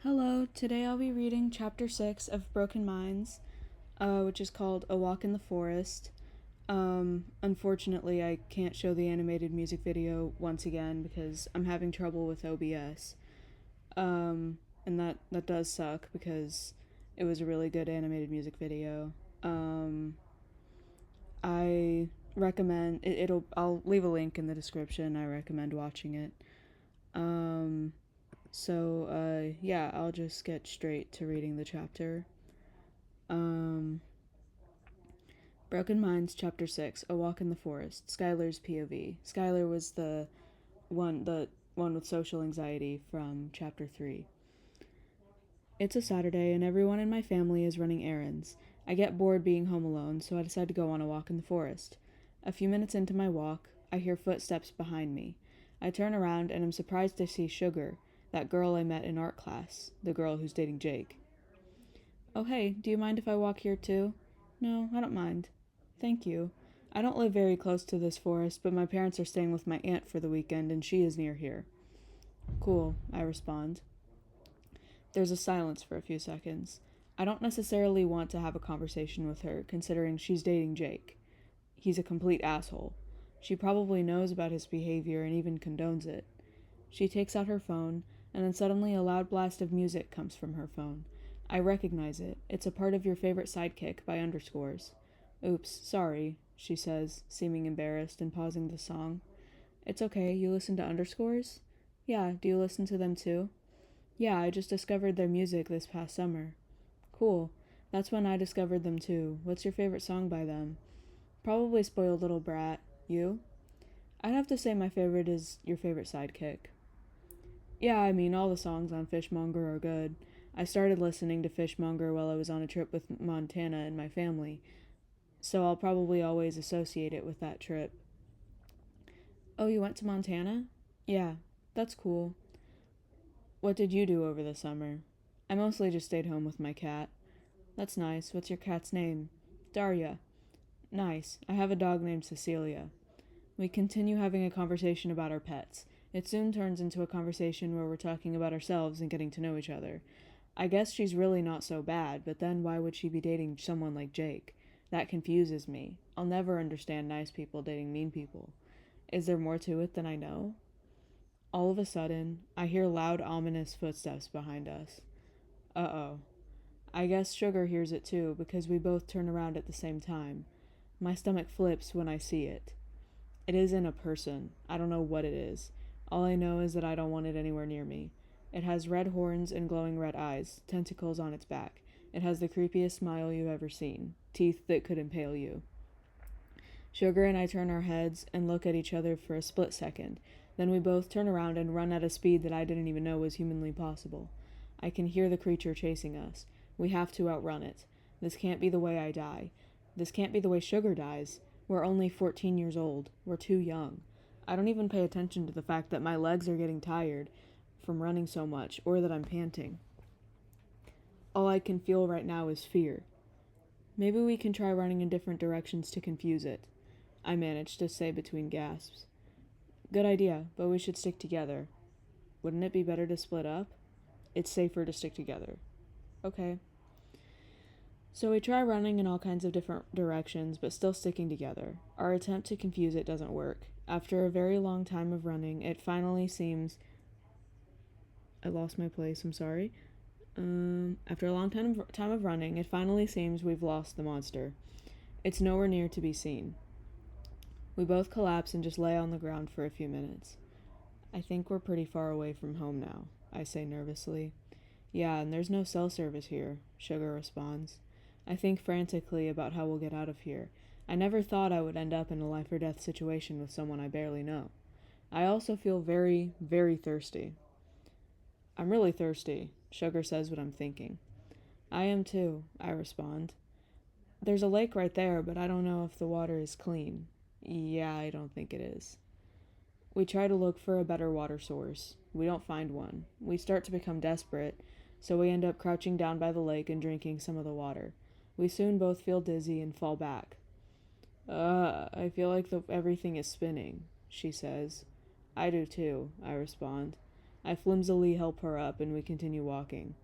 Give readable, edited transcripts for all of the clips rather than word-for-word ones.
Hello, today I'll be reading Chapter 6 of Broken Minds, which is called A Walk in the Forest. Unfortunately, I can't show the animated music video once again because I'm having trouble with OBS. And that does suck because it was a really good animated music video. I recommend I'll leave a link in the description. I recommend watching it. Yeah, I'll just get straight to reading the chapter. Broken Minds, Chapter 6, A Walk in the Forest, Skylar's POV. Skylar was the one with social anxiety from Chapter 3. It's a Saturday, and everyone in my family is running errands. I get bored being home alone, so I decide to go on a walk in the forest. A few minutes into my walk, I hear footsteps behind me. I turn around and am surprised to see Sugar, that girl I met in art class, the girl who's dating Jake. "Oh, hey, do you mind if I walk here too?" "No, I don't mind." "Thank you. I don't live very close to this forest, but my parents are staying with my aunt for the weekend, and she is near here." "Cool," I respond. There's a silence for a few seconds. I don't necessarily want to have a conversation with her, considering she's dating Jake. He's a complete asshole. She probably knows about his behavior and even condones it. She takes out her phone, and then suddenly a loud blast of music comes from her phone. I recognize it. It's a part of Your Favorite Sidekick by Underscores. "Oops, sorry," she says, seeming embarrassed and pausing the song. "It's okay, you listen to Underscores?" "Yeah, do you listen to them too?" "Yeah, I just discovered their music this past summer." "Cool. That's when I discovered them too. What's your favorite song by them?" "Probably Spoiled Little Brat. You?" "I'd have to say my favorite is Your Favorite Sidekick." "Yeah, I mean, all the songs on Fishmonger are good. I started listening to Fishmonger while I was on a trip with Montana and my family, so I'll probably always associate it with that trip." "Oh, you went to Montana?" "Yeah, that's cool." "What did you do over the summer?" "I mostly just stayed home with my cat." "That's nice. What's your cat's name?" "Daria." "Nice. I have a dog named Cecilia." We continue having a conversation about our pets. It soon turns into a conversation where we're talking about ourselves and getting to know each other. I guess she's really not so bad, but then why would she be dating someone like Jake? That confuses me. I'll never understand nice people dating mean people. Is there more to it than I know? All of a sudden, I hear loud, ominous footsteps behind us. Uh-oh. I guess Sugar hears it too, because we both turn around at the same time. My stomach flips when I see it. It isn't a person. I don't know what it is. All I know is that I don't want it anywhere near me. It has red horns and glowing red eyes, tentacles on its back. It has the creepiest smile you've ever seen, teeth that could impale you. Sugar and I turn our heads and look at each other for a split second. Then we both turn around and run at a speed that I didn't even know was humanly possible. I can hear the creature chasing us. We have to outrun it. This can't be the way I die. This can't be the way Sugar dies. We're only 14 years old. We're too young. I don't even pay attention to the fact that my legs are getting tired from running so much, or that I'm panting. All I can feel right now is fear. Maybe we can try running in different directions to confuse it, I managed to say between gasps. Good idea, but we should stick together. Wouldn't it be better to split up? It's safer to stick together. Okay. So we try running in all kinds of different directions, but still sticking together. Our attempt to confuse it doesn't work. After a very long time of running, it finally seems... I lost my place, I'm sorry. After a long time of running, it finally seems we've lost the monster. It's nowhere near to be seen. We both collapse and just lay on the ground for a few minutes. I think we're pretty far away from home now, I say nervously. Yeah, and there's no cell service here, Sugar responds. I think frantically about how we'll get out of here. I never thought I would end up in a life or death situation with someone I barely know. I also feel very, very thirsty. I'm really thirsty, Sugar says what I'm thinking. I am too, I respond. There's a lake right there, but I don't know if the water is clean. Yeah, I don't think it is. We try to look for a better water source. We don't find one. We start to become desperate, so we end up crouching down by the lake and drinking some of the water. We soon both feel dizzy and fall back. I feel like everything is spinning, she says. I do too, I respond. I flimsily help her up and we continue walking.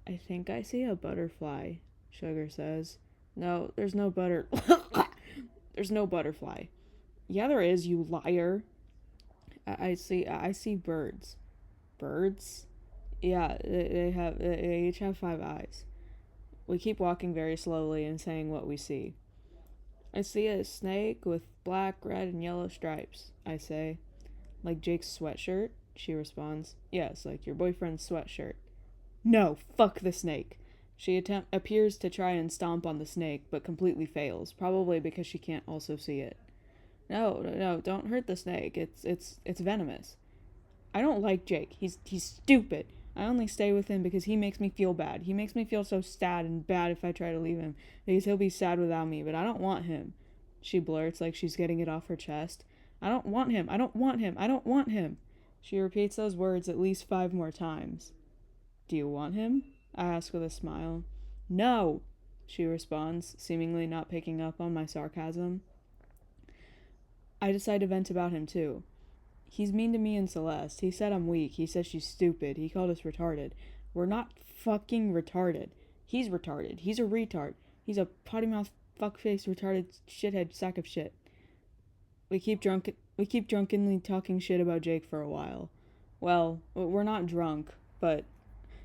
I think I see a butterfly, Sugar says. No, there's no there's no butterfly. Yeah, there is, you liar. I see birds. Birds? Yeah, they each have 5 eyes. We keep walking very slowly and saying what we see. I see a snake with black, red, and yellow stripes, I say. Like Jake's sweatshirt? She responds. Yes, like your boyfriend's sweatshirt. No, fuck the snake. She appears to try and stomp on the snake, but completely fails, probably because she can't also see it. No, don't hurt the snake. It's venomous. I don't like Jake. He's stupid. I only stay with him because he makes me feel bad. He makes me feel so sad and bad if I try to leave him, because he'll be sad without me, but I don't want him. She blurts like she's getting it off her chest. I don't want him. I don't want him. I don't want him. She repeats those words at least 5 more times. Do you want him? I ask with a smile. No, she responds, seemingly not picking up on my sarcasm. I decide to vent about him too. He's mean to me and Celeste. He said I'm weak. He said she's stupid. He called us retarded. We're not fucking retarded. He's retarded. He's a retard. He's a potty mouth fuckface retarded shithead sack of shit. We keep drunkenly talking shit about Jake for a while. Well, we're not drunk, but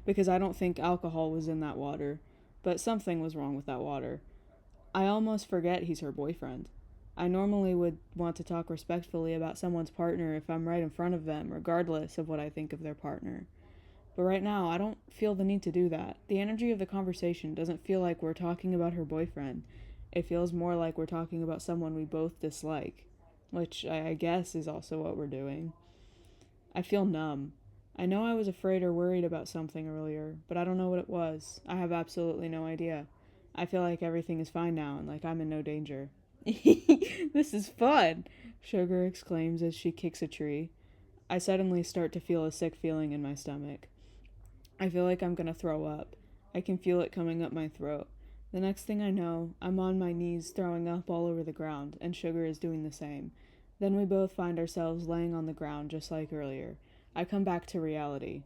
because I don't think alcohol was in that water, but something was wrong with that water. I almost forget he's her boyfriend. I normally would want to talk respectfully about someone's partner if I'm right in front of them, regardless of what I think of their partner. But right now, I don't feel the need to do that. The energy of the conversation doesn't feel like we're talking about her boyfriend. It feels more like we're talking about someone we both dislike, which I guess is also what we're doing. I feel numb. I know I was afraid or worried about something earlier, but I don't know what it was. I have absolutely no idea. I feel like everything is fine now and like I'm in no danger. This is fun, Sugar exclaims as she kicks a tree. I suddenly start to feel a sick feeling in my stomach. I feel like I'm gonna throw up. I can feel it coming up my throat. The next thing I know, I'm on my knees throwing up all over the ground, and Sugar is doing the same. Then we both find ourselves laying on the ground just like earlier. I come back to reality.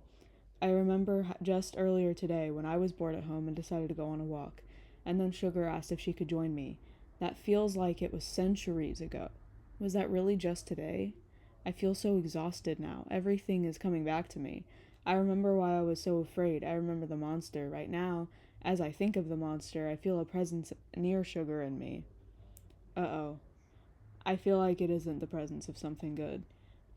I remember just earlier today when I was bored at home and decided to go on a walk, and then Sugar asked if she could join me. That feels like it was centuries ago. Was that really just today? I feel so exhausted now. Everything is coming back to me. I remember why I was so afraid. I remember the monster. Right now, as I think of the monster, I feel a presence near Sugar and me. Uh-oh. I feel like it isn't the presence of something good.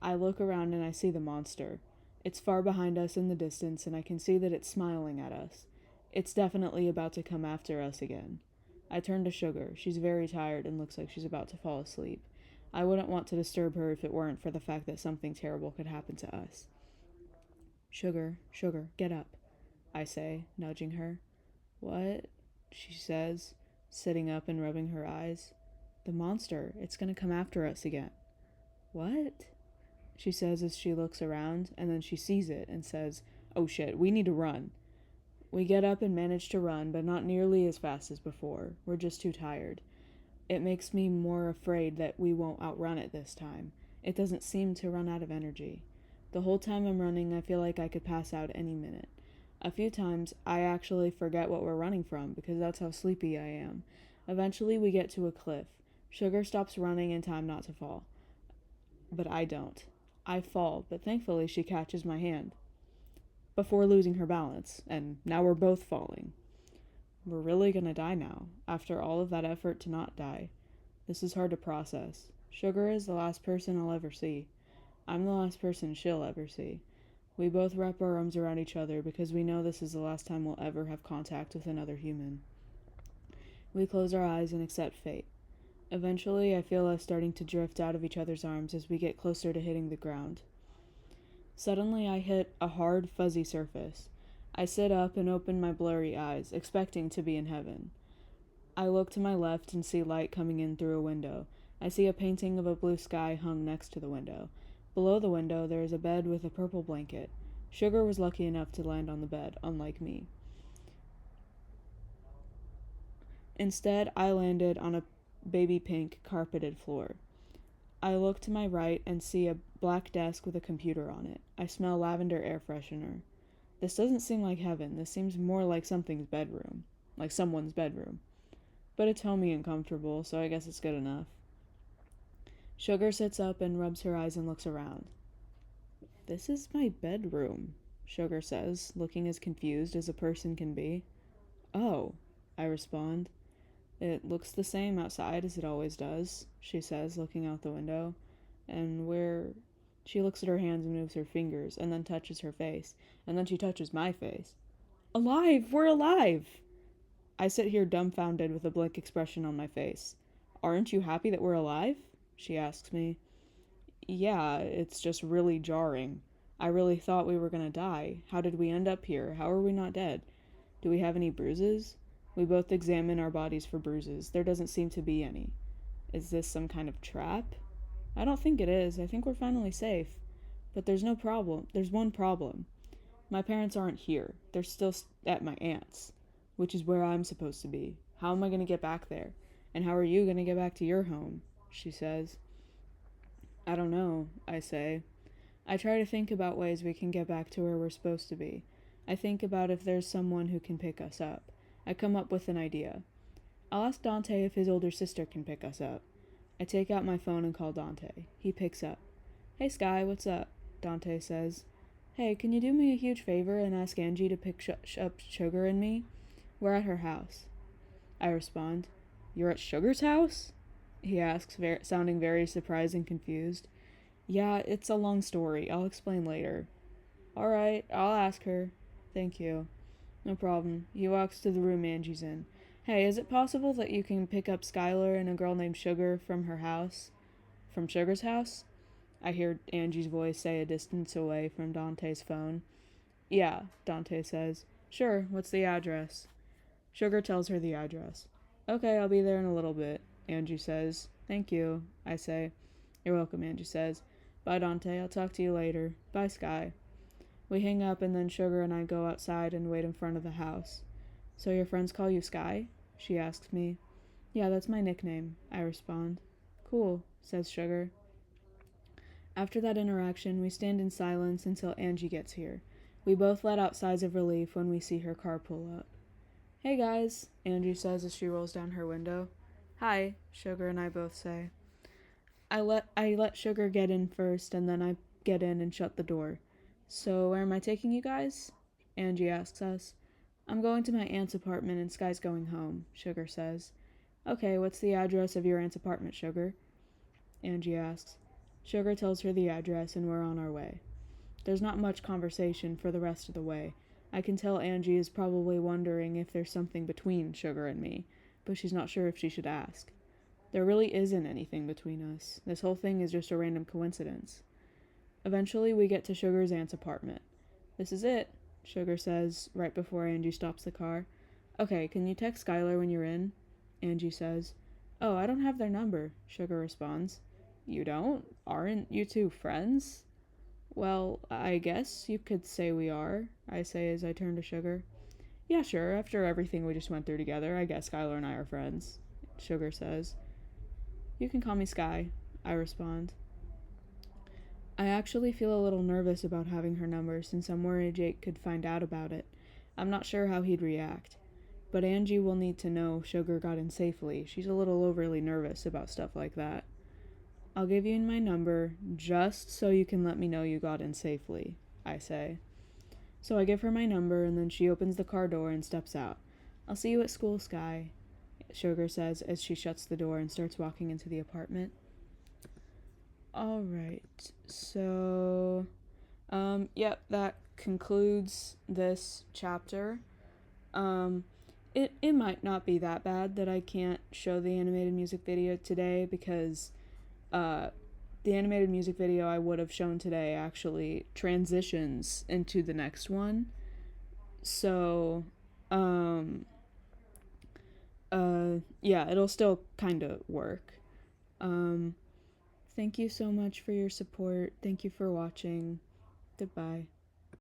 I look around and I see the monster. It's far behind us in the distance, and I can see that it's smiling at us. It's definitely about to come after us again. I turn to Sugar. She's very tired and looks like she's about to fall asleep. I wouldn't want to disturb her if it weren't for the fact that something terrible could happen to us. Sugar, get up, I say, nudging her. What? She says, sitting up and rubbing her eyes. The monster. It's gonna come after us again. What? She says as she looks around, and then she sees it and says, oh shit, we need to run. We get up and manage to run, but not nearly as fast as before. We're just too tired. It makes me more afraid that we won't outrun it this time. It doesn't seem to run out of energy. The whole time I'm running, I feel like I could pass out any minute. A few times, I actually forget what we're running from because that's how sleepy I am. Eventually, we get to a cliff. Sugar stops running in time not to fall. But I don't. I fall, but thankfully she catches my hand before losing her balance, and now we're both falling. We're really gonna die now, after all of that effort to not die. This is hard to process. Sugar is the last person I'll ever see. I'm the last person she'll ever see. We both wrap our arms around each other because we know this is the last time we'll ever have contact with another human. We close our eyes and accept fate. Eventually, I feel us starting to drift out of each other's arms as we get closer to hitting the ground. Suddenly, I hit a hard, fuzzy surface. I sit up and open my blurry eyes, expecting to be in heaven. I look to my left and see light coming in through a window. I see a painting of a blue sky hung next to the window. Below the window, there is a bed with a purple blanket. Sugar was lucky enough to land on the bed, unlike me. Instead, I landed on a baby pink carpeted floor. I look to my right and see a black desk with a computer on it. I smell lavender air freshener. This doesn't seem like heaven. This seems more like something's bedroom. Like someone's bedroom. But it's homey and comfortable, so I guess it's good enough. Sugar sits up and rubs her eyes and looks around. This is my bedroom, Sugar says, looking as confused as a person can be. Oh, I respond. It looks the same outside as it always does, she says, looking out the window. And where... She looks at her hands and moves her fingers, and then touches her face, and then she touches my face. Alive! We're alive! I sit here dumbfounded with a blank expression on my face. Aren't you happy that we're alive? She asks me. Yeah, it's just really jarring. I really thought we were gonna die. How did we end up here? How are we not dead? Do we have any bruises? We both examine our bodies for bruises. There doesn't seem to be any. Is this some kind of trap? I don't think it is. I think we're finally safe. But there's no problem. There's one problem. My parents aren't here. They're still at my aunt's, which is where I'm supposed to be. How am I going to get back there? And how are you going to get back to your home? She says. I don't know, I say. I try to think about ways we can get back to where we're supposed to be. I think about if there's someone who can pick us up. I come up with an idea. I'll ask Dante if his older sister can pick us up. I take out my phone and call Dante. He picks up. Hey Sky, what's up? Dante says. Hey, can you do me a huge favor and ask Angie to pick up Sugar and me? We're at her house. I respond. You're at Sugar's house? He asks, sounding very surprised and confused. Yeah, it's a long story. I'll explain later. Alright, I'll ask her. Thank you. No problem. He walks to the room Angie's in. Hey, is it possible that you can pick up Skylar and a girl named Sugar from her house? From Sugar's house? I hear Angie's voice say a distance away from Dante's phone. Yeah, Dante says. Sure, what's the address? Sugar tells her the address. Okay, I'll be there in a little bit, Angie says. Thank you, I say. You're welcome, Angie says. Bye, Dante. I'll talk to you later. Bye, Sky. We hang up and then Sugar and I go outside and wait in front of the house. So your friends call you Sky? She asks me. Yeah, that's my nickname, I respond. Cool, says Sugar. After that interaction, we stand in silence until Angie gets here. We both let out sighs of relief when we see her car pull up. Hey guys, Angie says as she rolls down her window. Hi, Sugar and I both say. I let Sugar get in first, and then I get in and shut the door. So where am I taking you guys? Angie asks us. I'm going to my aunt's apartment and Sky's going home, Sugar says. Okay, what's the address of your aunt's apartment, Sugar? Angie asks. Sugar tells her the address and we're on our way. There's not much conversation for the rest of the way. I can tell Angie is probably wondering if there's something between Sugar and me, but she's not sure if she should ask. There really isn't anything between us. This whole thing is just a random coincidence. Eventually, we get to Sugar's aunt's apartment. This is it, Sugar says right before Angie stops the car. Okay, can you text Skylar when you're in? Angie says. Oh, I don't have their number, Sugar responds. You don't? Aren't you two friends? Well, I guess you could say we are, I say as I turn to Sugar. Yeah, sure, after everything we just went through together, I guess Skylar and I are friends, Sugar says. You can call me Sky, I respond. I actually feel a little nervous about having her number since I'm worried Jake could find out about it. I'm not sure how he'd react. But Angie will need to know Sugar got in safely. She's a little overly nervous about stuff like that. I'll give you my number just so you can let me know you got in safely, I say. So I give her my number and then she opens the car door and steps out. I'll see you at school, Sky, Sugar says as she shuts the door and starts walking into the apartment. Alright, so, yep, that concludes this chapter. It might not be that bad that I can't show the animated music video today because, the animated music video I would have shown today actually transitions into the next one. So, yeah, it'll still kind of work. Thank you so much for your support. Thank you for watching. Goodbye.